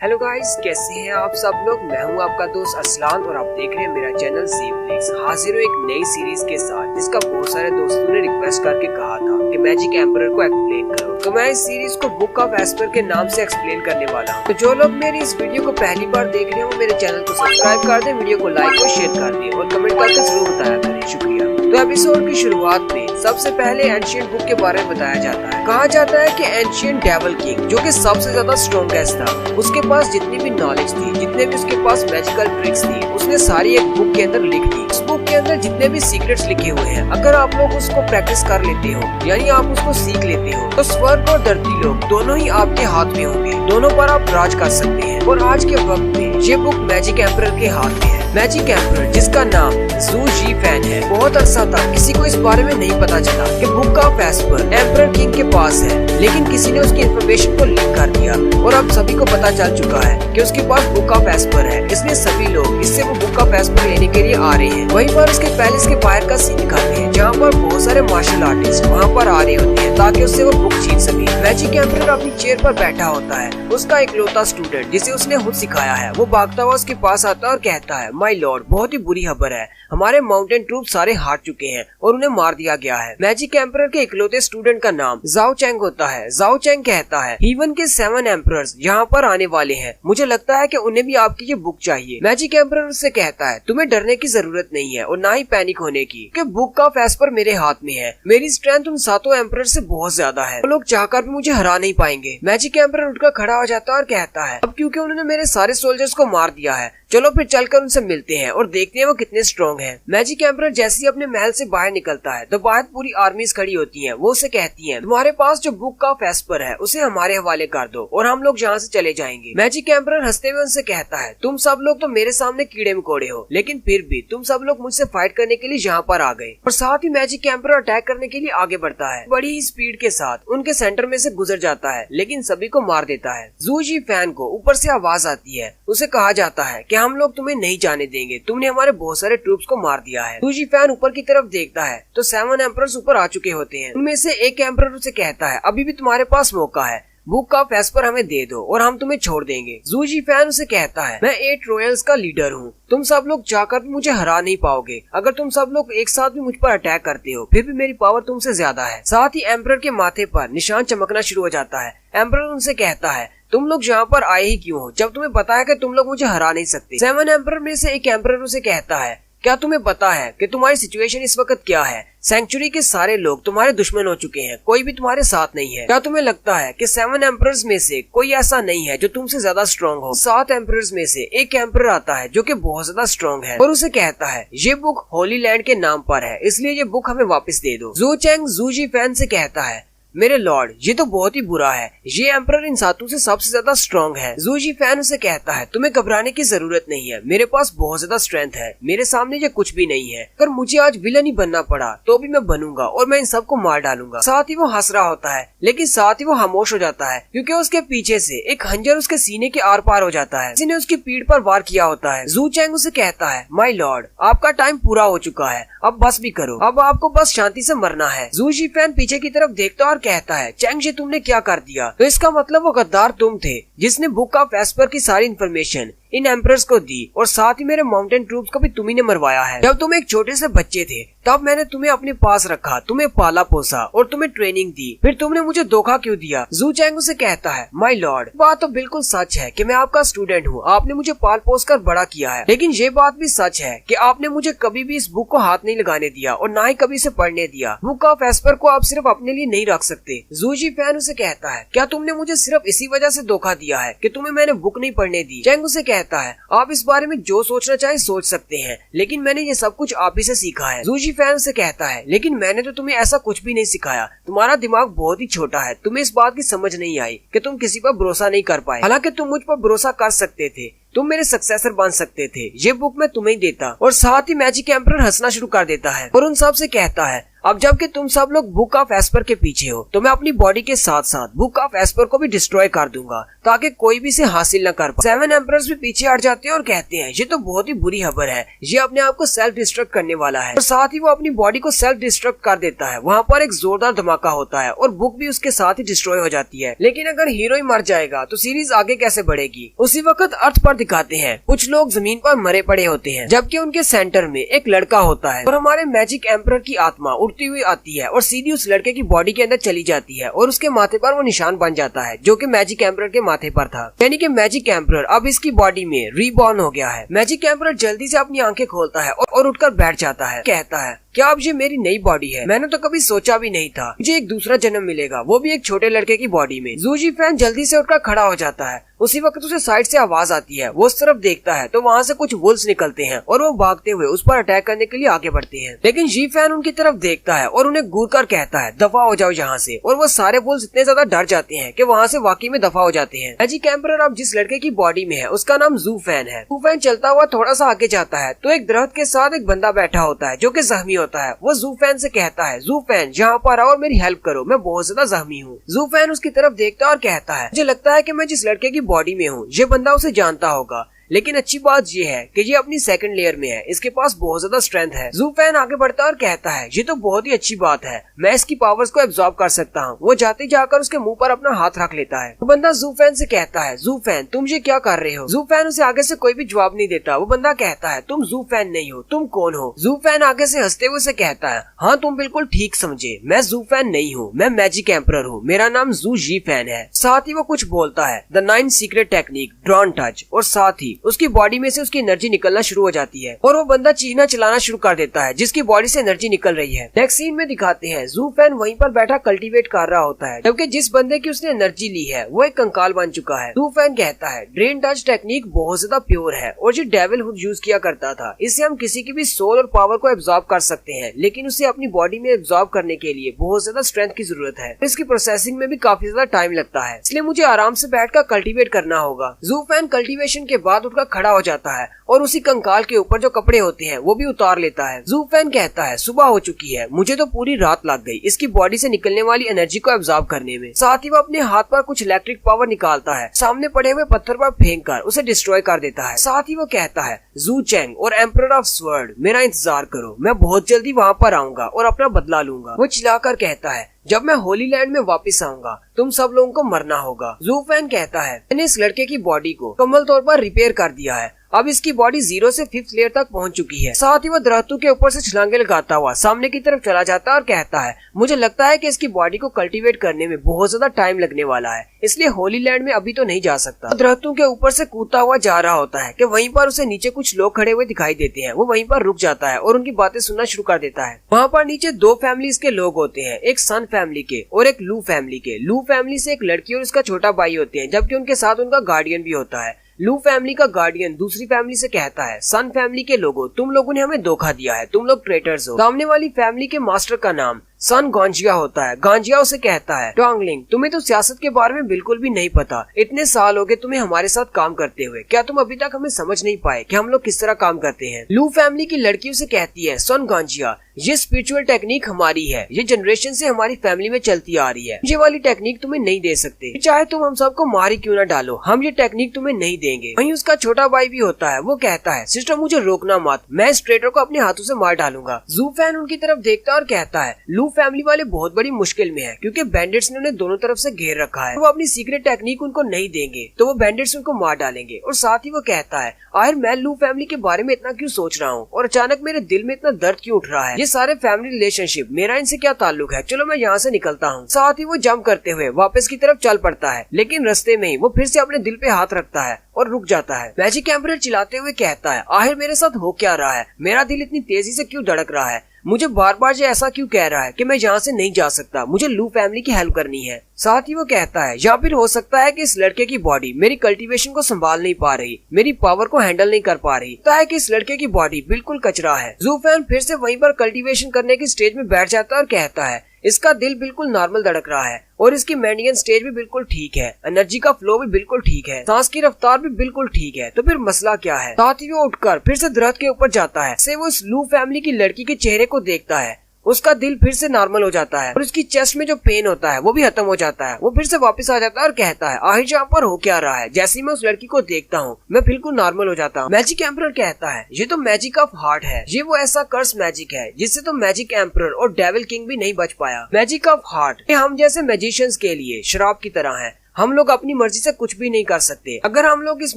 Hello guys, कैसे हैं आप सब लोग। मैं हूं आपका दोस्त असलान और आप देख रहे हैं मेरा चैनल ज़ीफ्लिक्स। हाजिर हूं एक नई सीरीज के साथ जिसका बहुत सारे दोस्तों ने रिक्वेस्ट करके कहा था कि मैजिक एम्परर को एक्सप्लेन करो। तो मैं इस सीरीज को बुक ऑफ एस्पर के नाम से एक्सप्लेन करने वाला हूं। तो जो लोग मेरी इस वीडियो को पहली बार देख रहे हो मेरे चैनल को सब्सक्राइब कर दे, वीडियो को लाइक और शेयर कर दे और कमेंट करके जरूर बताया करें। शुक्रिया। तो एपिसोड की शुरुआत में सबसे पहले एंशिएंट बुक के बारे में बताया जाता है। कहा जाता है कि एंशिएंट डेविल किंग जो कि सबसे ज्यादा स्ट्रॉन्गेस्ट था, उसके पास जितनी भी नॉलेज थी, जितने भी उसके पास मैजिकल ट्रिक्स थी, उसने सारी एक बुक के अंदर लिख दी। उस बुक के अंदर जितने भी सीक्रेट्स लिखे हुए हैं, अगर आप लोग उसको प्रैक्टिस कर लेते हो यानी आप उसको सीख लेते हो तो स्वर्ग और धरती लोग दोनों ही आपके हाथ में होंगे, दोनों पर आप राज कर सकते हैं। और आज के वक्त में ये बुक मैजिक एम्परर के हाथ में है। मैजिक एम्परर जिसका नाम जू जी फैन है, बहुत अरसा तक किसी को इस बारे में नहीं पता चला कि book of Esper emperor king के पास है, लेकिन किसी ने उसकी इन्फॉर्मेशन को लीक कर दिया और अब सभी को पता चल चुका है कि उसके पास बुक ऑफ एस्पर है। इसलिए सभी लोग इससे वो बुक ऑफ एस्पर लेने के लिए आ रहे हैं। वहीं पर उसके पैलेस के बाहर का सीन दिखाते हैं जहाँ पर बहुत सारे मार्शल आर्टिस्ट वहाँ पर आ रहे होते हैं ताकि उससे वो बुक जीत सके। मैजिक एम्परर अपनी चेयर पर बैठा होता है। उसका इकलौता स्टूडेंट जिसे उसने खुद सिखाया है वो भागता हुआ उसके पास आता है और कहता है, माय लॉर्ड, बहुत ही बुरी खबर है, हमारे माउंटेन ट्रूप सारे हार चुके हैं और उन्हें मार दिया गया है। मैजिक एम्परर के इकलौते स्टूडेंट का नाम जाओ चैंग होता है। जाओ चैंग कहता है, हीवन के 7 एम्परर्स यहाँ पर आने वाले हैं, मुझे लगता है कि उन्हें भी आपकी ये बुक चाहिए। मैजिक एम्परर उससे कहता है, तुम्हें डरने की जरूरत नहीं है और ना ही पैनिक होने की, कि बुक ऑफ एस्पर मेरे हाथ में है। मेरी स्ट्रेंथ उन 7 एम्परर से बहुत ज्यादा है, वो लोग चाहकर भी मुझे हरा नहीं पाएंगे। मैजिक एम्परर उठकर खड़ा हो जाता है और कहता है, अब क्योंकि उन्होंने मेरे सारे सोल्जर्स को मार दिया है, चलो फिर चलकर उनसे मिलते हैं और देखते हैं वो कितने स्ट्रॉन्ग हैं। मैजिक एम्परर जैसे ही अपने महल से बाहर निकलता है तो बाहर पूरी आर्मीज खड़ी होती हैं। वो उसे कहती हैं, तुम्हारे पास जो बुक ऑफ एस्पर है उसे हमारे हवाले कर दो और हम लोग यहाँ से चले जाएंगे। मैजिक एम्परर हंसते हुए उनसे कहता है, तुम सब लोग तो मेरे सामने कीड़े मकोड़े हो, लेकिन फिर भी तुम सब लोग मुझसे फाइट करने के लिए यहाँ पर आ गए। और साथ ही मैजिक एम्परर अटैक करने के लिए आगे बढ़ता है, बड़ी ही स्पीड के साथ उनके सेंटर में से गुजर जाता है, लेकिन सभी को मार देता है। जू जी फैन को ऊपर से आवाज आती है, उसे कहा जाता है कि हम लोग तुम्हें नहीं जाने देंगे, तुमने हमारे बहुत सारे ट्रूप्स को मार दिया है। जू जी फैन ऊपर की तरफ देखता है तो 7 एम्परर्स ऊपर आ चुके होते हैं। उनमें से एक एम्परर उसे कहता है, अभी भी तुम्हारे पास मौका है, बुक ऑफ एस्पर हमें दे दो और हम तुम्हें छोड़ देंगे। जू जी फैन उसे कहता है, मैं 8 रॉयल्स का लीडर हूँ, तुम सब लोग चाहकर भी मुझे हरा नहीं पाओगे। अगर तुम सब लोग एक साथ भी मुझ पर अटैक करते हो फिर भी मेरी पावर तुमसे ज्यादा है। साथ ही एम्परर के माथे पर निशान चमकना शुरू हो जाता है। एम्परर उनसे कहता है, तुम लोग यहाँ पर आए ही क्यों हो जब तुम्हें पता है कि तुम लोग मुझे हरा नहीं सकते। 7 एम्परर में से एक एम्परर उसे कहता है, क्या तुम्हें पता है कि तुम्हारी सिचुएशन इस वक्त क्या है? सेंचुरी के सारे लोग तुम्हारे दुश्मन हो चुके हैं, कोई भी तुम्हारे साथ नहीं है। क्या तुम्हें लगता है कि 7 एम्परर्स में से कोई ऐसा नहीं है जो तुमसे ज्यादा स्ट्रॉन्ग हो? 7 एम्परर्स में से एक एम्परर आता है जो कि बहुत ज्यादा स्ट्रॉन्ग है और उसे कहता है, ये बुक होली लैंड के नाम पर है, इसलिए ये बुक हमें वापस दे दो। जू चैंग जू जी फैन से कहता है, मेरे लॉर्ड, ये तो बहुत ही बुरा है, ये एम्परर इन 7 से सबसे ज्यादा स्ट्रॉन्ग है। जू जी फैन उसे कहता है, तुम्हें घबराने की जरूरत नहीं है, मेरे पास बहुत ज्यादा स्ट्रेंथ है, मेरे सामने ये कुछ भी नहीं है। अगर मुझे आज विलन ही बनना पड़ा तो भी मैं बनूंगा और मैं इन सबको मार डालूंगा। साथ ही वो हंस रहा होता है, लेकिन साथ ही वो खामोश हो जाता है क्योंकि उसके पीछे से एक खंजर उसके सीने के आर पार हो जाता है। किसी ने उसकी पीठ पर वार किया होता है। जू चैंग उसे कहता है, माय लॉर्ड, आपका टाइम पूरा हो चुका है, अब बस भी करो, अब आपको बस शांति से मरना है। जू जी फैन पीछे की तरफ देखता और कहता है, चैंग जी तुमने क्या कर दिया? तो इसका मतलब वो गद्दार तुम थे जिसने बुक ऑफ एस्पर की सारी इन्फॉर्मेशन इन एम्परर्स को दी और साथ ही मेरे माउंटेन ट्रूप्स को भी तुम ही ने मरवाया है। जब तुम एक छोटे से बच्चे थे तब मैंने तुम्हें अपने पास रखा, तुम्हें पाला पोसा और तुम्हें ट्रेनिंग दी, फिर तुमने मुझे धोखा क्यों दिया? जू चैंग उसे कहता है, माय लॉर्ड, बात तो बिल्कुल सच है कि मैं आपका स्टूडेंट हूँ, आपने मुझे पाल पोस कर बड़ा किया है, लेकिन ये बात भी सच है कि आपने मुझे कभी भी इस बुक को हाथ नहीं लगाने दिया और ना ही कभी इसे पढ़ने दिया। बुक ऑफ एस्पर को आप सिर्फ अपने लिए नहीं रख सकते। जू जी फैन उसे कहता है, क्या तुमने मुझे सिर्फ इसी वजह से धोखा दिया है कि तुम्हें मैंने बुक नहीं पढ़ने दी? चैंग उसे कहता है, आप इस बारे में जो सोचना चाहे सोच सकते हैं, लेकिन मैंने ये सब कुछ आप ही से सीखा है। जू जी फैन से कहता है, लेकिन मैंने तो तुम्हें ऐसा कुछ भी नहीं सिखाया, तुम्हारा दिमाग बहुत ही छोटा है, तुम्हें इस बात की समझ नहीं आई कि तुम किसी पर भरोसा नहीं कर पाए। हालांकि तुम मुझ पर भरोसा कर सकते थे तुम मेरे सक्सेसर बन सकते थे, ये बुक मैं तुम्हें देता। और साथ ही मैजिक एम्परर हंसना शुरू कर देता है और उन सब से कहता है, अब जबकि तुम सब लोग बुक ऑफ एस्पर के पीछे हो तो मैं अपनी बॉडी के साथ साथ बुक ऑफ एस्पर को भी डिस्ट्रॉय कर दूंगा ताकि कोई भी इसे हासिल न कर पाए। 7 एम्परर्स भी पीछे हट जाते हैं और कहते हैं, ये तो बहुत ही बुरी खबर है, ये अपने आप को सेल्फ डिस्ट्रक्ट करने वाला है। और साथ ही वो अपनी बॉडी को सेल्फ डिस्ट्रक्ट कर देता है। वहाँ पर एक जोरदार धमाका होता है और बुक भी उसके साथ ही डिस्ट्रॉय हो जाती है। लेकिन अगर हीरो ही मर जाएगा तो सीरीज आगे कैसे बढ़ेगी। उसी वक्त अर्थ पर दिखाते हैं कुछ लोग जमीन पर मरे पड़े होते हैं, जबकि उनके सेंटर में एक लड़का होता है और हमारे मैजिक एम्परर की आत्मा उड़ती हुई आती है और सीधी उस लड़के की बॉडी के अंदर चली जाती है और उसके माथे पर वो निशान बन जाता है जो कि मैजिक एम्परर के माथे पर था। यानी कि मैजिक एम्परर अब इसकी बॉडी में रीबॉर्न हो गया है। मैजिक एम्परर जल्दी से अपनी आंखें खोलता है और उठकर बैठ जाता है। कहता है, क्या अब ये मेरी नई बॉडी है? मैंने तो कभी सोचा भी नहीं था मुझे एक दूसरा जन्म मिलेगा, वो भी एक छोटे लड़के की बॉडी में। जू जी फैन जल्दी से उठकर खड़ा हो जाता है। उसी वक्त उसे साइड से आवाज आती है। वो उस तरफ देखता है तो वहाँ से कुछ वुल्व्स निकलते हैं और वो भागते हुए उस पर अटैक करने के लिए आगे बढ़ते हैं। लेकिन जी फैन उनकी तरफ देखता है और उन्हें घूर कर कहता है, दफा हो जाओ यहाँ से। और वो सारे वुल्व्स इतने ज्यादा डर जाते हैं कि वहाँ से वाकई में दफा हो जाते हैं। मैजिक एम्परर अब जिस लड़के की बॉडी में है उसका नाम जू फैन है। जू फैन चलता हुआ थोड़ा सा आगे जाता है तो एक दरख्त के साथ एक बंदा बैठा होता है जो कि जख्मी होता है। वो जू फैन से कहता है, जू फैन यहाँ पर आओ और मेरी हेल्प करो, मैं बहुत ज्यादा जख्मी हूँ। जू फैन उसकी तरफ देखता है और कहता है, मुझे लगता है कि मैं जिस लड़के की बॉडी में हूँ ये बंदा उसे जानता होगा। लेकिन अच्छी बात ये है कि ये अपनी सेकंड लेयर में है, इसके पास बहुत ज्यादा स्ट्रेंथ है। जू फैन आगे बढ़ता है और कहता है, ये तो बहुत ही अच्छी बात है, मैं इसकी पावर्स को एब्जॉर्ब कर सकता हूँ। वो जाते ही जाकर उसके मुंह पर अपना हाथ रख लेता है। वो बंदा जू फैन से कहता है, जू फैन तुम ये क्या कर रहे हो? जू फैन उसे आगे से कोई भी जवाब नहीं देता। वो बंदा कहता है, तुम जू फैन नहीं हो, तुम कौन हो? जू फैन आगे से हंसते हुए से कहता है, हाँ तुम बिल्कुल ठीक समझे, मैं जू फैन नहीं हूँ, मैं मैजिक एम्परर हूँ, मेरा नाम जू जी फैन है। साथ ही वो कुछ बोलता है, the 9 secret technique drawn touch, और साथ ही उसकी बॉडी में से उसकी एनर्जी निकलना शुरू हो जाती है और वो बंदा चीखना चलाना शुरू कर देता है जिसकी बॉडी से एनर्जी निकल रही है। नेक्स्ट सीन में दिखाते हैं जू फैन वहीं पर बैठा कल्टीवेट कर रहा होता है, जबकि जिस बंदे की उसने एनर्जी ली है वो एक कंकाल बन चुका है। जू फैन कहता है, ड्रेन टच टेक्निक बहुत ज्यादा प्योर है और जो डेविल हुड यूज किया करता था, इससे हम किसी की भी सोल और पावर को एब्जॉर्ब कर सकते हैं, लेकिन उसे अपनी बॉडी में एब्जॉर्ब करने के लिए बहुत ज्यादा स्ट्रेंथ की जरूरत है। इसकी प्रोसेसिंग में भी काफी ज्यादा टाइम लगता है, इसलिए मुझे आराम से बैठकर कल्टीवेट करना होगा। जू फैन कल्टीवेशन के बाद उठकर खड़ा हो जाता है और उसी कंकाल के ऊपर जो कपड़े होते हैं वो भी उतार लेता है। जू फैन कहता है, सुबह हो चुकी है, मुझे तो पूरी रात लग गई इसकी बॉडी से निकलने वाली एनर्जी को एब्जॉर्ब करने में। साथ ही वो अपने हाथ पर कुछ इलेक्ट्रिक पावर निकालता है, सामने पड़े हुए पत्थर पर फेंक कर उसे डिस्ट्रॉय कर देता है। साथ ही वो कहता है, जू चैंग और एम्परर ऑफ स्वर्ड, मेरा इंतजार करो, मैं बहुत जल्दी वहाँ पर आऊंगा और अपना बदला लूंगा। वो चिल्लाकर कहता है, जब मैं होली लैंड में वापस आऊंगा तुम सब लोगों को मरना होगा। जू फैन कहता है, मैंने इस लड़के की बॉडी को मुकम्मल तौर पर रिपेयर कर दिया है, अब इसकी बॉडी 0 से 5th लेयर तक पहुंच चुकी है। साथ ही वो दरख्तों के ऊपर से छलांगे लगाता हुआ सामने की तरफ चला जाता है और कहता है, मुझे लगता है कि इसकी बॉडी को कल्टीवेट करने में बहुत ज्यादा टाइम लगने वाला है, इसलिए होली लैंड में अभी तो नहीं जा सकता। दरख्तों के ऊपर से कूदता हुआ जा रहा होता है कि वहीं पर उसे नीचे कुछ लोग खड़े हुए दिखाई देते हैं। वो वहीं पर रुक जाता है और उनकी बातें सुनना शुरू कर देता है। वहाँ पर नीचे 2 फैमिलीज के लोग होते हैं, एक सन फैमिली के और एक लू फैमिली के। लू फैमिली से एक लड़की और उसका छोटा भाई होते हैं, जबकि उनके साथ उनका गार्डियन भी होता है। लू फैमिली का गार्डियन दूसरी फैमिली से कहता है, सन फैमिली के लोगों, तुम लोगों ने हमें धोखा दिया है, तुम लोग ट्रेटर्स हो। सामने वाली फैमिली के मास्टर का नाम सन गांजिया होता है। गांजिया उसे कहता है, टोंगलिंग तुम्हें तो सियासत के बारे में बिल्कुल भी नहीं पता, इतने साल हो गए तुम्हें हमारे साथ काम करते हुए, क्या तुम अभी तक हमें समझ नहीं पाए कि हम लोग किस तरह काम करते हैं? लू फैमिली की लड़की उसे कहती है, सन गांजिया ये स्पिरिचुअल टेक्निक हमारी है, ये जनरेशन से हमारी फैमिली में चलती आ रही है, ये वाली टेक्निक तुम्हें नहीं दे सकते, चाहे तुम हम सबको मारी क्यों न डालो, हम ये टेक्निक तुम्हें नहीं देंगे। वहीं उसका छोटा भाई भी होता है, वो कहता है, सिस्टर मुझे रोकना मत, मैं इस ट्रेटर को अपने हाथों से मार डालूंगा। जू फैन उनकी तरफ देखता है और कहता है, लू फैमिली वाले बहुत बड़ी मुश्किल में है क्योंकि बैंडिट्स ने उन्हें दोनों तरफ से घेर रखा है, वो अपनी सीक्रेट टेक्निक उनको नहीं देंगे तो वो बैंडिट्स उनको मार डालेंगे। और साथ ही वो कहता है, आखिर मैं लू फैमिली के बारे में इतना क्यों सोच रहा हूँ और अचानक मेरे दिल में इतना दर्द क्यों उठ रहा है, ये सारे फैमिली रिलेशनशिप मेरा इनसे क्या ताल्लुक है, चलो मैं यहाँ से निकलता हूँ। साथ ही वो जंप करते हुए वापस की तरफ चल पड़ता है, लेकिन रास्ते में ही वो फिर से अपने दिल पे हाथ रखता है और रुक जाता है। मैजिक एम्परर चिल्लाते हुए कहता है, आखिर मेरे साथ हो क्या रहा है, मेरा दिल इतनी तेजी से क्यों धड़क रहा है, मुझे बार बार ये ऐसा क्यों कह रहा है कि मैं यहाँ से नहीं जा सकता, मुझे लू फैमिली की हेल्प करनी है। साथ ही वो कहता है, या फिर हो सकता है कि इस लड़के की बॉडी मेरी कल्टीवेशन को संभाल नहीं पा रही, मेरी पावर को हैंडल नहीं कर पा रही, तो है कि इस लड़के की बॉडी बिल्कुल कचरा है। जू फैन फिर से वहीं पर कल्टीवेशन करने की स्टेज में बैठ जाता है और कहता है, इसका दिल बिल्कुल नॉर्मल धड़क रहा है और इसकी मेंडियन स्टेज भी बिल्कुल ठीक है, एनर्जी का फ्लो भी बिल्कुल ठीक है, सांस की रफ्तार भी बिल्कुल ठीक है। तो फिर मसला क्या है? साथ ही वो उठकर फिर से दरख्त के ऊपर जाता है। से वो इस लू फैमिली की लड़की के चेहरे को देखता है, उसका दिल फिर से नॉर्मल हो जाता है और उसकी चेस्ट में जो पेन होता है वो भी खत्म हो जाता है। वो फिर से वापस आ जाता है और कहता है आखिर यहाँ पर हो क्या रहा है? जैसे ही मैं उस लड़की को देखता हूँ मैं बिल्कुल नॉर्मल हो जाता हूँ। मैजिक एम्परर कहता है ये तो मैजिक ऑफ हार्ट है, ये वो ऐसा कर्स मैजिक है जिससे तो मैजिक एम्परर और डेविल किंग भी नहीं बच पाया। मैजिक ऑफ हार्ट ये हम जैसे मैजिशियंस के लिए शराब की तरह है, हम लोग अपनी मर्जी से कुछ भी नहीं कर सकते। अगर हम लोग इस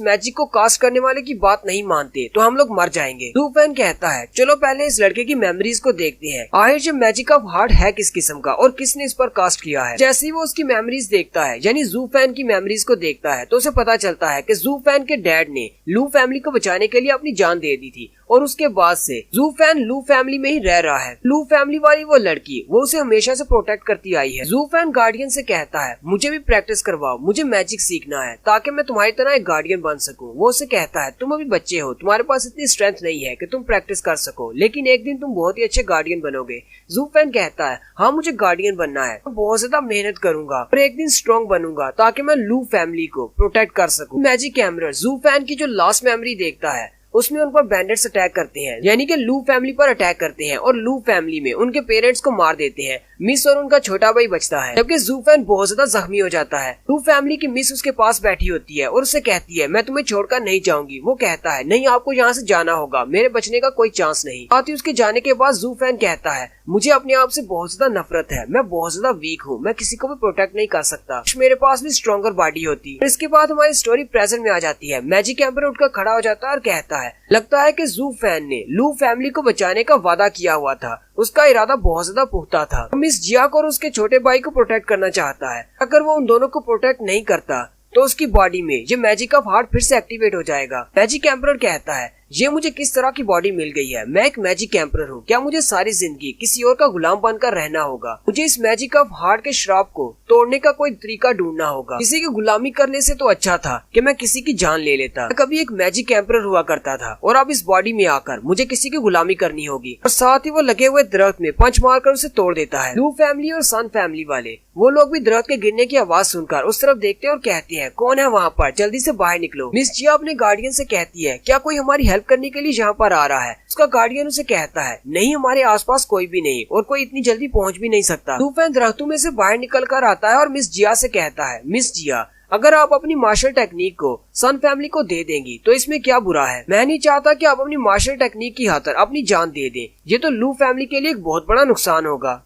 मैजिक को कास्ट करने वाले की बात नहीं मानते तो हम लोग मर जाएंगे। ज़ू-फैन कहता है चलो पहले इस लड़के की मेमोरीज को देखते हैं, आखिर ये मैजिक ऑफ हार्ट है किस किस्म का और किसने इस पर कास्ट किया है। जैसे ही वो उसकी मेमोरीज देखता है, यानी ज़ू-फैन की मेमोरीज को देखता है, तो उसे पता चलता है कि ज़ू-फैन के डैड ने लू फैमिली को बचाने के लिए अपनी जान दे दी थी और उसके बाद से ज़ू-फैन लू फैमिली में ही रह रहा है। लू फैमिली वाली वो लड़की वो उसे हमेशा से प्रोटेक्ट करती आई है। ज़ू-फैन गार्डियन से कहता है मुझे भी प्रैक्टिस करवाओ, मुझे मैजिक सीखना है ताकि मैं तुम्हारी तरह एक गार्डियन बन सकूं। वो उसे कहता है तुम अभी बच्चे हो, तुम्हारे पास इतनी स्ट्रेंथ नहीं है कि तुम प्रैक्टिस कर सको, लेकिन एक दिन तुम बहुत ही अच्छे गार्डियन बनोगे। ज़ू-फैन कहता है हाँ मुझे गार्डियन बनना है, मैं बहुत ज्यादा मेहनत करूंगा और एक दिन स्ट्रॉन्ग बनूंगा ताकि मैं लू फैमिली को प्रोटेक्ट कर सकूं। मैजिक एम्परर ज़ू-फैन की जो लास्ट मेमोरी देखता है उसमें उन पर बैंडेट्स अटैक करते हैं, यानी कि लू फैमिली पर अटैक करते हैं और लू फैमिली में उनके पेरेंट्स को मार देते हैं। मिस और उनका छोटा भाई बचता है, जबकि ज़ू-फैन बहुत ज्यादा जख्मी हो जाता है। लू फैमिली की मिस उसके पास बैठी होती है और उससे कहती है मैं तुम्हें छोड़कर नहीं जाऊंगी। वो कहता है नहीं आपको यहाँ से जाना होगा, मेरे बचने का कोई चांस नहीं। साथ ही उसके जाने के बाद ज़ू-फैन कहता है मुझे अपने आप से बहुत ज्यादा नफरत है, मैं बहुत ज्यादा वीक हूँ, मैं किसी को भी प्रोटेक्ट नहीं कर सकता, मेरे पास भी स्ट्रॉन्गर बॉडी होती। इसके बाद हमारी स्टोरी प्रेजेंट में आ जाती है। मैजिक एम्परर उठकर खड़ा हो जाता है और कहता है लगता है कि ज़ू-फैन ने लू फैमिली को बचाने का वादा किया हुआ था, उसका इरादा बहुत ज्यादा पुख्ता था। मिस जिया को और उसके छोटे भाई को प्रोटेक्ट करना चाहता है। अगर वो उन दोनों को प्रोटेक्ट नहीं करता तो उसकी बॉडी में ये मैजिक ऑफ हार्ट फिर से एक्टिवेट हो जाएगा। मैजिक एम्परर कहता है ये मुझे किस तरह की बॉडी मिल गई है, मैं एक मैजिक एम्परर हूँ, क्या मुझे सारी जिंदगी किसी और का गुलाम बनकर रहना होगा? मुझे इस मैजिक ऑफ हार्ट के श्राप को तोड़ने का कोई तरीका ढूंढना होगा। किसी की गुलामी करने से तो अच्छा था कि मैं किसी की जान ले लेता। मैं कभी एक मैजिक एम्परर हुआ करता था और अब इस बॉडी में आकर मुझे किसी की गुलामी करनी होगी। और साथ ही वो लगे हुए दरख्त में पंच मारकर उसे तोड़ देता है। लू फैमिली और सन फैमिली वाले वो लोग भी दरख्त के गिरने की आवाज सुनकर उस तरफ देखते हैं और कहते हैं कौन है वहाँ पर, जल्दी से बाहर निकलो। मिस जिया अपने गार्डियन से कहती है क्या कोई हमारी हेल्प करने के लिए यहाँ पर आ रहा है? उसका गार्डियन उसे कहता है नहीं हमारे आसपास कोई भी नहीं और कोई इतनी जल्दी पहुँच भी नहीं सकता। ज़ू-फैन दरख्तों में से बाहर निकल कर आता है और मिस जिया से कहता है मिस जिया अगर आप अपनी मार्शल टेक्निक को सन फैमिली को दे देंगी तो इसमें क्या बुरा है? मैं नहीं चाहता कि आप अपनी मार्शल टेक्निक की खातिर अपनी जान दे दें, ये तो लू फैमिली के लिए एक बहुत बड़ा नुकसान होगा।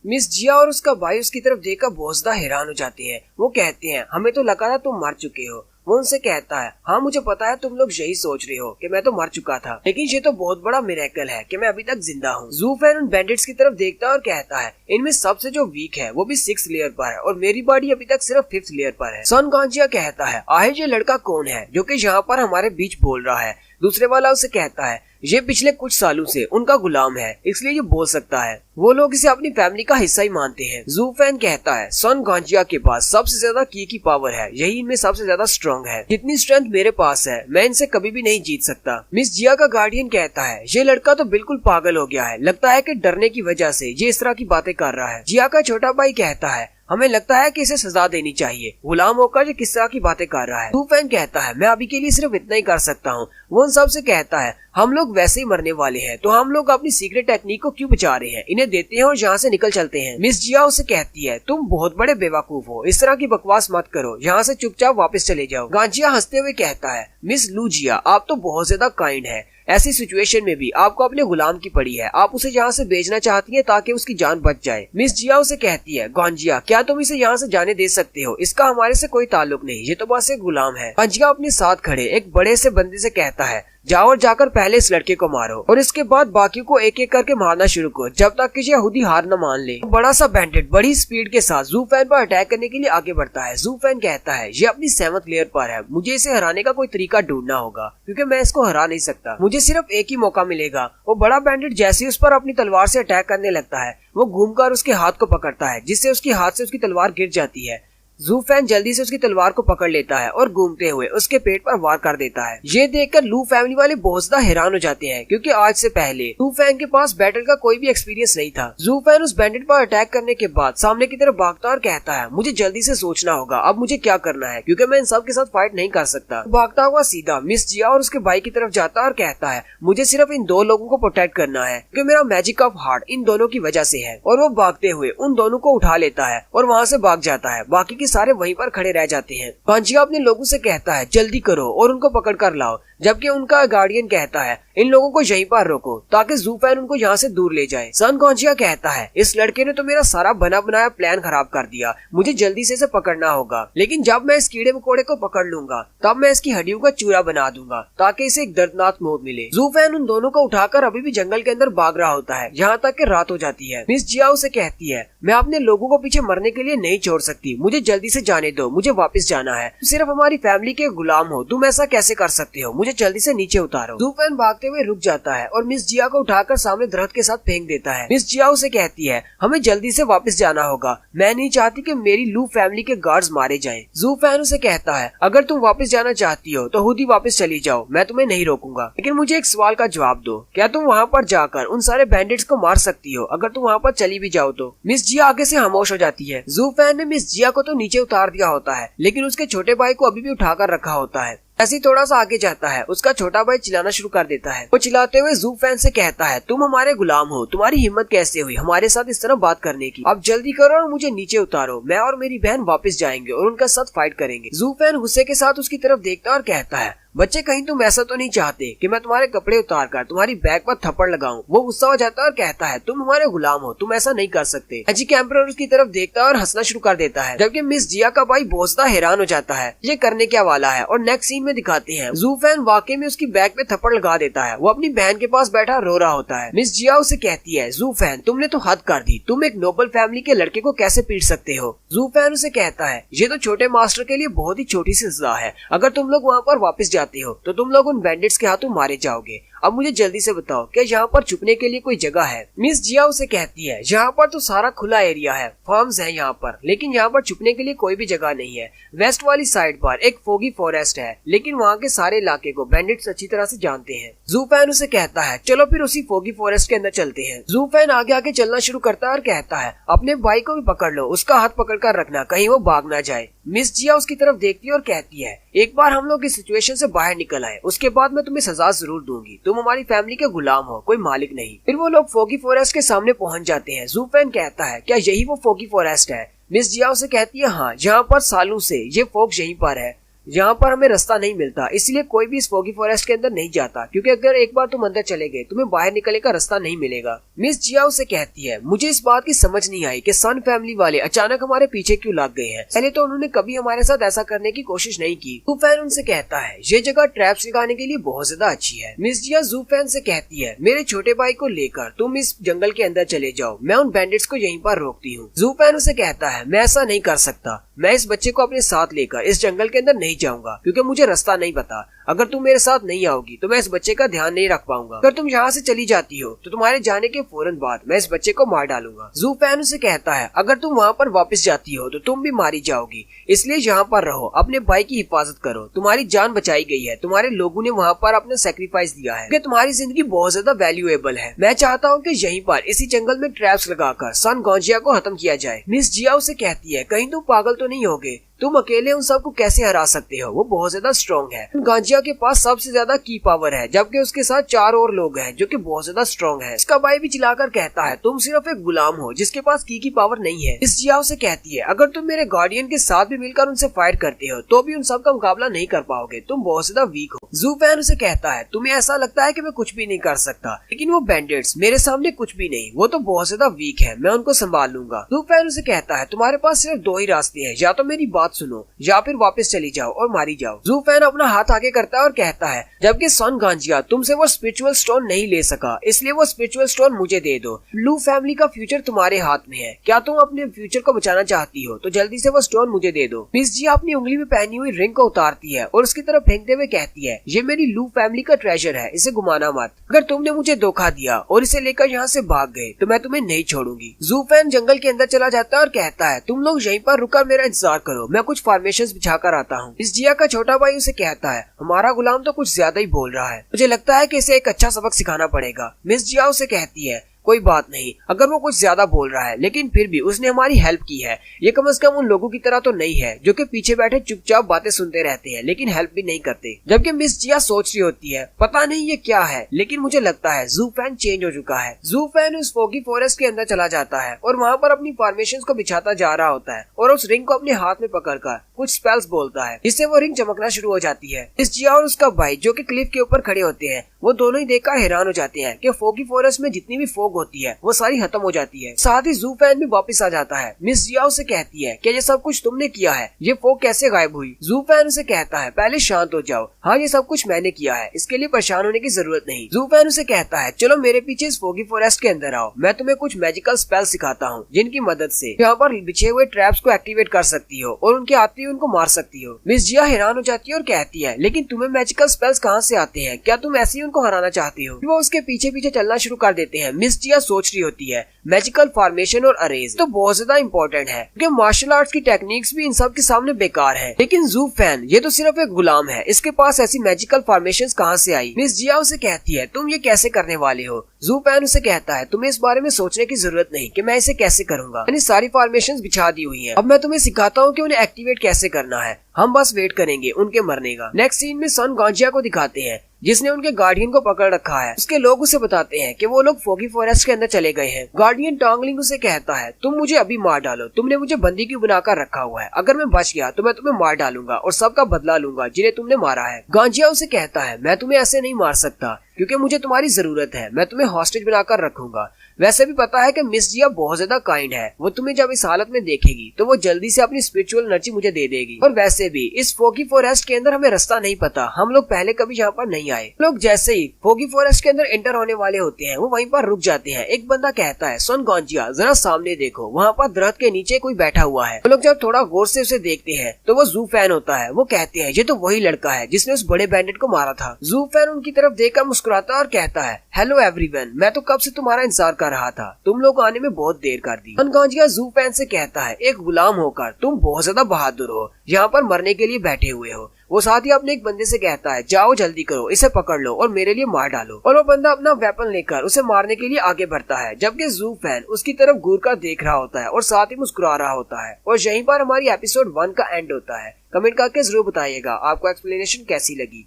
मिस जिया और उसका भाई उसकी तरफ देखकर बहुत ज्यादा हैरान हो जाते हैं। वो कहते हैं हमें तो लगा था तुम मर चुके हो। वो उनसे कहता है हाँ मुझे पता है तुम लोग यही सोच रहे हो कि मैं तो मर चुका था, लेकिन ये तो बहुत बड़ा मिरेकल है कि मैं अभी तक जिंदा हूँ। ज़ू-फैन उन बैंडिट्स की तरफ देखता है और कहता है इनमें सबसे जो वीक है वो भी 6th लेयर पर है और मेरी बॉडी अभी तक सिर्फ 5th लेयर पर है। सन गांजिया कहता है आखिर ये लड़का कौन है जो कि यहाँ पर हमारे बीच बोल रहा है? दूसरे वाला उसे कहता है ये पिछले कुछ सालों से उनका गुलाम है इसलिए ये बोल सकता है, वो लोग इसे अपनी फैमिली का हिस्सा ही मानते हैं। ज़ू-फैन कहता है सन गांजिया के पास सबसे ज्यादा की पावर है, यही इनमें सबसे ज्यादा स्ट्रॉन्ग है, जितनी स्ट्रेंथ मेरे पास है मैं इनसे कभी भी नहीं जीत सकता। मिस जिया का गार्डियन कहता है ये लड़का तो बिल्कुल पागल हो गया है, लगता है कि डरने की वजह से ये इस तरह की बातें कर रहा है। जिया का छोटा भाई कहता है हमें लगता है कि इसे सजा देनी चाहिए, गुलाम होकर ये किस तरह की बातें कर रहा है। ज़ू-फैन कहता है मैं अभी के लिए सिर्फ इतना ही कर सकता हूँ। वो उन सब से कहता है हम लोग वैसे ही मरने वाले हैं तो हम लोग अपनी सीक्रेट टेक्निक को क्यों बचा रहे हैं, इन्हें देते हैं और यहाँ से निकल चलते हैं। मिस जिया उसे कहती है तुम बहुत बड़े बेवकूफ हो, इस तरह की बकवास मत करो, यहाँ से चुपचाप वापस चले जाओ। गांजिया हंसते हुए कहता है मिस लू जिया आप तो बहुत ज्यादा काइंड है, ऐसी सिचुएशन में भी आपको अपने गुलाम की पड़ी है, आप उसे यहाँ से भेजना चाहती हैं ताकि उसकी जान बच जाए। मिस जिया उसे कहती है गांजिया क्या तुम इसे यहाँ से जाने दे सकते हो, इसका हमारे से कोई ताल्लुक नहीं, ये तो बस एक गुलाम है। गांजिया अपने साथ खड़े एक बड़े से बंदे से कहता है जाओ और जाकर पहले इस लड़के को मारो और इसके बाद बाकियों को एक एक करके मारना शुरू करो जब तक कि यहूदी हार न मान ले। बड़ा सा बैंडेट बड़ी स्पीड के साथ ज़ू-फैन पर अटैक करने के लिए आगे बढ़ता है। ज़ू-फैन कहता है ये अपनी 7th लेयर पर है, मुझे इसे हराने का कोई तरीका ढूंढना होगा क्योंकि मैं इसको हरा नहीं सकता, मुझे सिर्फ एक ही मौका मिलेगा। वो बड़ा बैंडेट जैसे उस पर अपनी तलवार से अटैक करने लगता है वो घूमकर उसके हाथ को पकड़ता है जिससे उसके हाथ से उसकी तलवार गिर जाती है। जू फैन जल्दी से उसकी तलवार को पकड़ लेता है और घूमते हुए उसके पेट पर वार कर देता है। ये देखकर लू फैमिली वाले बहुत ज्यादा हैरान हो जाते हैं, क्योंकि आज से पहले जू फैन के पास बैटल का कोई भी एक्सपीरियंस नहीं था। जू फैन उस बैंडिट पर अटैक करने के बाद सामने की तरफ भागता और कहता है, मुझे जल्दी से सोचना होगा अब मुझे क्या करना है, क्योंकि मैं इन सब के साथ फाइट नहीं कर सकता। भागता हुआ सीधा मिस जिया और उसके भाई की तरफ जाता है और कहता है, मुझे सिर्फ इन दो लोगों को प्रोटेक्ट करना है, क्योंकि मेरा मैजिक ऑफ हार्ट इन दोनों की वजह से है। और वो भागते हुए उन दोनों को उठा लेता है और वहाँ से भाग जाता है। बाकी के सारे वहीं पर खड़े रह जाते हैं। कांचिया अपने लोगों से कहता है, जल्दी करो और उनको पकड़ कर लाओ, जबकि उनका गार्डियन कहता है, इन लोगों को यहीं पर रोको ताकि जू फैन उनको यहाँ से दूर ले जाए। सन कॉन्चिया कहता है, इस लड़के ने तो मेरा सारा बना बनाया प्लान खराब कर दिया, मुझे जल्दी से इसे पकड़ना होगा। लेकिन जब मैं इस कीड़े मकोड़े को पकड़ लूंगा तब मैं इसकी हड्डियों का चूरा बना दूंगा ताकि इसे एक दर्दनाक मौत मिले। जू फैन उन दोनों को उठाकर अभी भी जंगल के अंदर भाग रहा होता है, यहाँ तक कि रात हो जाती है। मिस जिया उसे कहती है, मैं अपने लोगों को पीछे मरने के लिए नहीं छोड़ सकती, मुझे जल्दी से जाने दो, मुझे वापस जाना है। तुम सिर्फ हमारी फैमिली के गुलाम हो, तुम ऐसा कैसे कर सकते हो, मुझे जल्दी से नीचे उतारो। जू फैन भागते हुए रुक जाता है और मिस जिया को उठाकर सामने दरख्त के साथ फेंक देता है। मिस जिया उसे कहती है, हमें जल्दी से वापस जाना होगा, मैं नहीं चाहती कि मेरी लू फैमिली के गार्ड्स मारे जाएं। जू फैन उसे कहता है, अगर तुम वापस जाना चाहती हो तो खुद ही वापस चली जाओ, मैं तुम्हें नहीं रोकूंगा, लेकिन मुझे एक सवाल का जवाब दो, क्या तुम वहाँ पर जाकर उन सारे बैंडिट्स को मार सकती हो अगर तुम वहाँ पर चली भी जाओ तो? मिस जिया आगे से खामोश हो जाती है। जू फैन ने मिस जिया को तो नीचे उतार दिया होता है, लेकिन उसके छोटे भाई को अभी भी उठाकर रखा होता है। ऐसे थोड़ा सा आगे जाता है, उसका छोटा भाई चिल्लाना शुरू कर देता है। वो चिल्लाते हुए जू फैन से कहता है, तुम हमारे गुलाम हो, तुम्हारी हिम्मत कैसे हुई हमारे साथ इस तरह बात करने की? अब जल्दी करो और मुझे नीचे उतारो, मैं और मेरी बहन वापस जाएंगे और उनका साथ फाइट करेंगे। जू फैन गुस्से के साथ उसकी तरफ देखता है और कहता है, बच्चे कहीं तुम ऐसा तो नहीं चाहते कि मैं तुम्हारे कपड़े उतार कर तुम्हारी बैग पर थप्पड़ लगाऊं? वो गुस्सा हो जाता है और कहता है, तुम हमारे गुलाम हो, तुम ऐसा नहीं कर सकते। मैजिक एम्परर उसकी तरफ देखता है और हंसना शुरू कर देता है, जबकि मिस जिया का भाई बहुत ज्यादा हैरान हो जाता है, ये करने क्या वाला है। और नेक्स्ट सीन में दिखाते हैं, जू फैन वाकई में उसकी बैग पे थप्पड़ लगा देता है। वो अपनी बहन के पास बैठा रो रहा होता है। मिस जिया उसे कहती है, जू फैन तुमने तो हद कर दी, तुम एक नोबल फैमिली के लड़के को कैसे पीट सकते हो? जू फैन उसे कहता है, ये तो छोटे मास्टर के लिए बहुत ही छोटी सी सजा है, अगर तुम लोग वहाँ पर वापस जाते हो तो तुम लोग उन बैंडिट्स के हाथों मारे जाओगे। अब मुझे जल्दी से बताओ, क्या यहाँ पर छुपने के लिए कोई जगह है? मिस जिया उसे कहती है, यहाँ पर तो सारा खुला एरिया है, फार्म्स है यहाँ पर, लेकिन यहाँ पर छुपने के लिए कोई भी जगह नहीं है। वेस्ट वाली साइड पर एक फोगी फॉरेस्ट है, लेकिन वहाँ के सारे इलाके को बैंडिट्स अच्छी तरह से जानते हैं। जू फैन उसे कहता है, चलो फिर उसी फोगी फॉरेस्ट के अंदर चलते हैं। जू फैन आगे आगे चलना शुरू करता है और कहता है, अपने भाई को भी पकड़ लो, उसका हाथ पकड़ कर रखना, कहीं वो भाग ना जाए। मिस जिया उसकी तरफ देखती है और कहती है, एक बार हम लोग इस सिचुएशन से बाहर निकल आए, उसके बाद मैं तुम्हें सजा जरूर दूंगी, तुम हमारी फैमिली के गुलाम हो, कोई मालिक नहीं। फिर वो लोग फोगी फॉरेस्ट के सामने पहुंच जाते हैं। जू फैन कहता है, क्या यही वो फोगी फॉरेस्ट है? मिस जिया उसे कहती है, हाँ, यहाँ पर सालों से ये फोग यहीं पर है, यहाँ पर हमें रास्ता नहीं मिलता, इसलिए कोई भी इस फोगी फॉरेस्ट के अंदर नहीं जाता, क्योंकि अगर एक बार तुम अंदर चले गए तुम्हें बाहर निकलने का रास्ता नहीं मिलेगा। मिस जिया उसे कहती है, मुझे इस बात की समझ नहीं आई कि सन फैमिली वाले अचानक हमारे पीछे क्यों लग गए हैं, पहले तो उन्होंने कभी हमारे साथ ऐसा करने की कोशिश नहीं की। जू फैन उनसे कहता है, ये जगह ट्रैप्स लगाने के लिए बहुत ज्यादा अच्छी है। मिस जिया जू फैन से कहती है, मेरे छोटे भाई को लेकर तुम इस जंगल के अंदर चले जाओ, मैं उन बैंडिट्स को यहीं पर रोकती हूँ। जू फैन उसे कहता है, मैं ऐसा नहीं कर सकता, मैं इस बच्चे को अपने साथ लेकर इस जंगल के अंदर नहीं जाऊंगा, क्योंकि मुझे रास्ता नहीं पता, अगर तुम मेरे साथ नहीं आओगी तो मैं इस बच्चे का ध्यान नहीं रख पाऊंगा, अगर तुम यहाँ से चली जाती हो तो तुम्हारे जाने के फौरन बाद मैं इस बच्चे को मार डालूंगा। जू फैन उसे कहता है, अगर तुम वहाँ पर वापस जाती हो तो तुम भी मारी जाओगी, इसलिए यहाँ पर रहो, अपने भाई की हिफाजत करो, तुम्हारी जान बचाई गई है, तुम्हारे लोगों ने वहाँ पर अपना सेक्रीफाइस दिया है, क्योंकि तुम्हारी जिंदगी बहुत ज्यादा वैल्यूएबल है। मैं चाहता हूँ कि यहीं पर इसी जंगल में ट्रैप्स लगाकर सन गॉन्जिया को खत्म किया जाए। मिस जिया उसे कहती है, कहीं तुम पागल तो नहीं होगे, तुम अकेले उन सबको कैसे हरा सकते हो, वो बहुत ज्यादा स्ट्रॉन्ग है। गांजिया के पास सबसे ज्यादा की पावर है, जबकि उसके साथ 4 और लोग हैं जो कि बहुत ज्यादा स्ट्रॉन्ग है। इसका भाई भी चिल्लाकर कहता है, तुम सिर्फ एक गुलाम हो जिसके पास की पावर नहीं है। इस जिया से कहती है, अगर तुम मेरे गार्डियन के साथ भी मिलकर उनसे फाइट करते हो तो भी उन सब का मुकाबला नहीं कर पाओगे, तुम बहुत ज्यादा वीक हो। जू फैन उसे कहता है, तुम्हें ऐसा लगता है कि मैं कुछ भी नहीं कर सकता, लेकिन वो बैंडिट्स मेरे सामने कुछ भी नहीं, वो तो बहुत ज्यादा वीक है, मैं उनको संभाल लूंगा। जू फैन उसे कहता है, तुम्हारे पास सिर्फ 2 ही रास्ते हैं, या तो मेरी बात सुनो या फिर वापस चली जाओ और मारी जाओ। जू फैन अपना हाथ आगे करता है और कहता है, जबकि सन गांजिया तुमसे वो स्पिरिचुअल स्टोन नहीं ले सका, इसलिए वो स्पिरिचुअल स्टोन मुझे दे दो। लू फैमिली का फ्यूचर तुम्हारे हाथ में है, क्या तुम अपने फ्यूचर को बचाना चाहती हो तो जल्दी से वो स्टोन मुझे दे दो। मिस जिया अपनी उंगली में पहनी हुई रिंग को उतारती है और उसकी तरफ फेंकते हुए कहती है, ये मेरी लू फैमिली का ट्रेजर है, इसे घुमाना मत। अगर तुमने मुझे धोखा दिया और इसे लेकर यहाँ से भाग गए तो मैं तुम्हें नहीं छोड़ूंगी। जू फैन जंगल के अंदर चला जाता है और कहता है तुम लोग यहीं पर रुकर मेरा इंतजार करो, मैं कुछ फॉर्मेशंस बिछा कर आता हूँ। मिस जिया का छोटा भाई उसे कहता है हमारा गुलाम तो कुछ ज्यादा ही बोल रहा है, मुझे लगता है कि इसे एक अच्छा सबक सिखाना पड़ेगा। मिस जिया उसे कहती है कोई बात नहीं, अगर वो कुछ ज्यादा बोल रहा है लेकिन फिर भी उसने हमारी हेल्प की है, ये कम से कम उन लोगों की तरह तो नहीं है जो कि पीछे बैठे चुपचाप बातें सुनते रहते हैं लेकिन हेल्प भी नहीं करते। जबकि मिस जिया सोच रही होती है पता नहीं ये क्या है, लेकिन मुझे लगता है जू फैन चेंज हो चुका है। जू फैन उस फोगी फॉरेस्ट के अंदर चला जाता है और वहाँ पर अपनी फॉर्मेशन को बिछाता जा रहा होता है और उस रिंग को अपने हाथ में पकड़कर कुछ स्पेल्स बोलता है, जिससे वो रिंग चमकना शुरू हो जाती है। मिस जिया और उसका भाई जो कि क्लिफ के ऊपर खड़े होते हैं, वो दोनों ही देखकर हैरान हो जाते हैं कि फोगी फॉरेस्ट में जितनी भी फोग होती है वो सारी खत्म हो जाती है। साथ ही जू फैन भी वापस आ जाता है। मिस जिया उसे कहती है कि ये सब कुछ तुमने किया है, ये फोग कैसे गायब हुई? जू फैन उसे कहता है पहले शांत हो जाओ, हाँ ये सब कुछ मैंने किया है, इसके लिए परेशान होने की जरूरत नहीं। जू फैन उसे कहता है चलो मेरे पीछे इस फोगी फॉरेस्ट के अंदर आओ, मैं तुम्हें कुछ मैजिकल स्पेल सिखाता हूँ जिनकी मदद से यहाँ पर बिछे हुए ट्रैप्स को एक्टिवेट कर सकती हो और उनके आते ही उनको मार सकती हो। मिस जिया हैरान हो जाती है और कहती है लेकिन तुम्हें मैजिकल स्पेल्स कहाँ से आते हैं, क्या तुम ऐसे ही उनको हराना चाहती हो? वो उसके पीछे पीछे चलना शुरू कर देते हैं। मिस जिया सोच रही होती है मैजिकल फॉर्मेशन और अरेज तो बहुत ज्यादा इंपॉर्टेंट है क्योंकि मार्शल आर्ट्स की टेक्निक्स भी इन सब के सामने बेकार है, लेकिन जू फैन ये तो सिर्फ एक गुलाम है, इसके पास ऐसी मैजिकल फॉर्मेशंस कहाँ से आई? मिस जिया उसे कहती है तुम ये कैसे करने वाले हो? जू फैन उसे कहता है तुम्हें इस बारे में सोचने की जरूरत नहीं कि मैं इसे कैसे करूंगा, मैंने सारी फॉर्मेशंस बिछा दी हुई है, अब मैं तुम्हें सिखाता हूँ कि उन्हें एक्टिवेट कैसे करना है, हम बस वेट करेंगे उनके मरने का। नेक्स्ट सीन में सन गांजिया को दिखाते हैं जिसने उनके गार्डियन को पकड़ रखा है। उसके लोग उसे बताते हैं कि वो लोग फोगी फॉरेस्ट के अंदर चले गए हैं। गार्डियन टॉन्गलिंग उसे कहता है तुम मुझे अभी मार डालो, तुमने मुझे बंदी क्यों बनाकर रखा हुआ है, अगर मैं बच गया तो मैं तुम्हें मार डालूंगा और सबका बदला लूंगा जिन्हें तुमने मारा है। गांजिया उसे कहता है मैं तुम्हें ऐसे नहीं मार सकता क्योंकि मुझे तुम्हारी जरूरत है, मैं तुम्हें हॉस्टेज बनाकर रखूंगा। वैसे भी पता है कि मिस जिया बहुत ज्यादा काइंड है, वो तुम्हें जब इस हालत में देखेगी तो वो जल्दी से अपनी स्पिरिचुअल एनर्जी मुझे दे देगी। और वैसे भी इस फोगी फॉरेस्ट के अंदर हमें रास्ता नहीं पता, हम लोग पहले कभी यहाँ पर नहीं आए। लोग जैसे ही फोगी फॉरेस्ट के अंदर एंटर होने वाले होते हैं वो वहीं पर रुक जाते हैं। एक बंदा कहता है सन गांजिया जरा सामने देखो, वहाँ पर दरख्त के नीचे कोई बैठा हुआ है। वो लोग जब थोड़ा गौर से उसे देखते हैं तो वो जू फैन होता है। वो कहते हैं ये तो वही लड़का है जिसने उस बड़े बैंडिट को मारा था। जू फैन उनकी तरफ देखकर मुस्कुराता और कहता है हेलो एवरीवन, मैं तो कब से तुम्हारा इंतजार कर रहा था, तुम लोग आने में बहुत देर कर दी। सन गांजिया जू फैन से कहता है एक गुलाम होकर तुम बहुत ज्यादा बहादुर हो, यहाँ पर मरने के लिए बैठे हुए हो। वो साथ ही अपने एक बंदे से कहता है जाओ जल्दी करो, इसे पकड़ लो और मेरे लिए मार डालो। और वो बंदा अपना वेपन लेकर उसे मारने के लिए आगे बढ़ता है, जबकि जू फैन उसकी तरफ घूर कर देख रहा होता है और साथ ही मुस्कुरा रहा होता है। और यहीं पर हमारी एपिसोड 1 का एंड होता है। कमेंट करके जरूर बताइएगा आपको एक्सप्लेनेशन कैसी लगी।